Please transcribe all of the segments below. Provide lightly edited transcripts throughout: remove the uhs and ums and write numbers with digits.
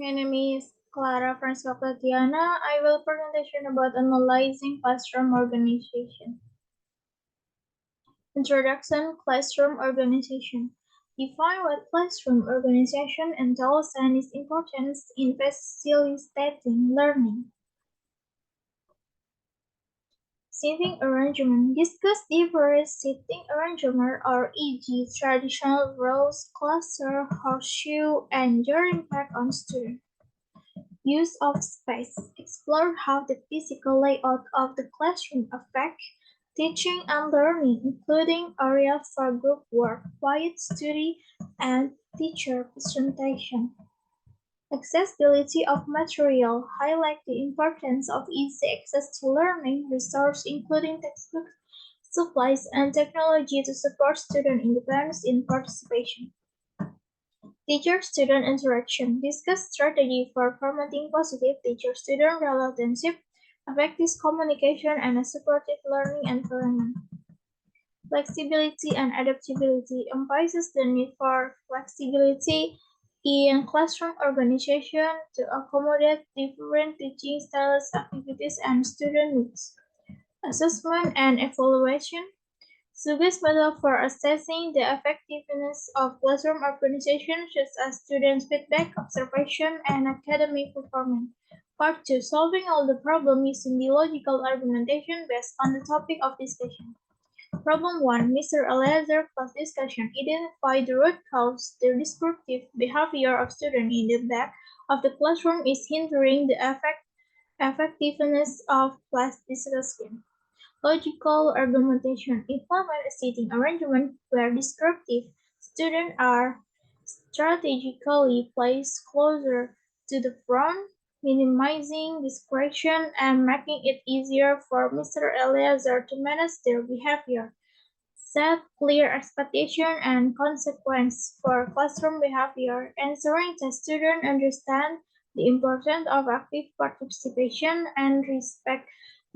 My name is Clara Francisca Diana. I will presentation about analyzing classroom organization. Introduction: Classroom organization. Define what classroom organization entails and its importance in facilitating learning. Seating arrangement. Discuss diverse seating arrangement or e.g. traditional rows, cluster, horseshoe, and their impact on students. Use of space. Explore how the physical layout of the classroom affects teaching and learning, including areas for group work, quiet study, and teacher presentation. Accessibility of material. Highlight the importance of easy access to learning resources, including textbooks, supplies, and technology to support student independence in participation. Teacher-student interaction. Discuss strategy for promoting positive teacher-student relationship, effective communication, and a supportive learning environment. Flexibility and adaptability emphasizes the need for flexibility in classroom organization to accommodate different teaching styles, activities, and student needs. Assessment and evaluation. Suggests method for assessing the effectiveness of classroom organization such as students' feedback, observation, and academic performance. Part 2. Solving all the problems using the logical argumentation based on the topic of discussion. Problem 1. Mr. Eleazar class discussion. Identify the root cause. The disruptive behavior of students in the back of the classroom is hindering the effectiveness of class discussion. Logical argumentation. Implement a seating arrangement where descriptive students are strategically placed closer to the front, minimizing distraction and making it easier for Mr. Eleazar to manage their behavior. Set clear expectation and consequence for classroom behavior, ensuring that students understand the importance of active participation and respect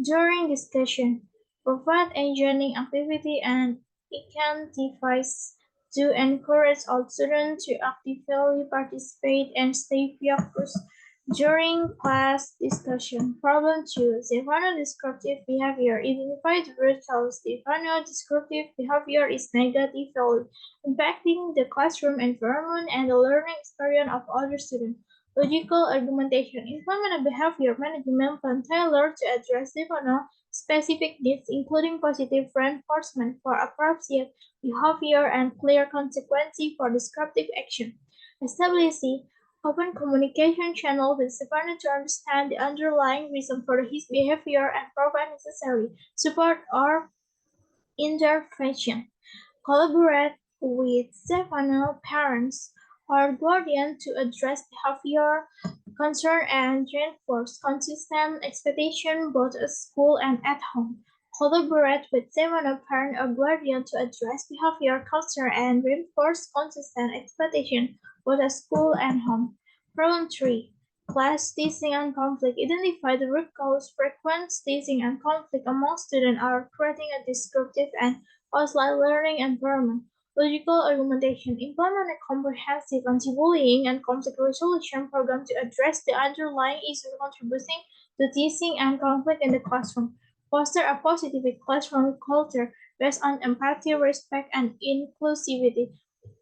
during discussion. Provide engaging activity and incentives to encourage all students to actively participate and stay focused during class discussion. Problem 2. Stefano descriptive behavior. Identify the root cause. Stefano descriptive behavior is negatively impacting the classroom environment and the learning experience of other students. Logical argumentation. Implement a behavior management plan tailored to address Stefano's specific needs, including positive reinforcement for appropriate behavior and clear consequences for descriptive action. Establishing open communication channel with Stefano to understand the underlying reason for his behavior and provide necessary support or intervention. Collaborate with Stefano parents or guardian to address behavior concern and reinforce consistent expectation both at school and at home. Collaborate with Stefano parent or guardian to address behavior concern and reinforce consistent expectation both at school and home. Problem 3. Class teasing and conflict. Identify the root cause. Frequent teasing and conflict among students are creating a disruptive and hostile learning environment. Logical argumentation. Implement a comprehensive anti-bullying and conflict resolution program to address the underlying issues contributing to teasing and conflict in the classroom. Foster a positive classroom culture based on empathy, respect, and inclusivity,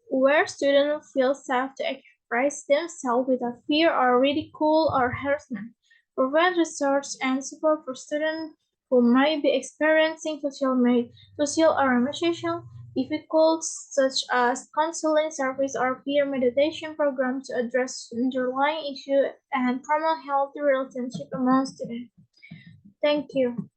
where students feel safe to express themselves without fear or ridicule or harassment. Provide research and support for students who might be experiencing social or emotional difficulties, such as counseling service or peer meditation programs to address underlying issues and promote healthy relationships among students. Thank you.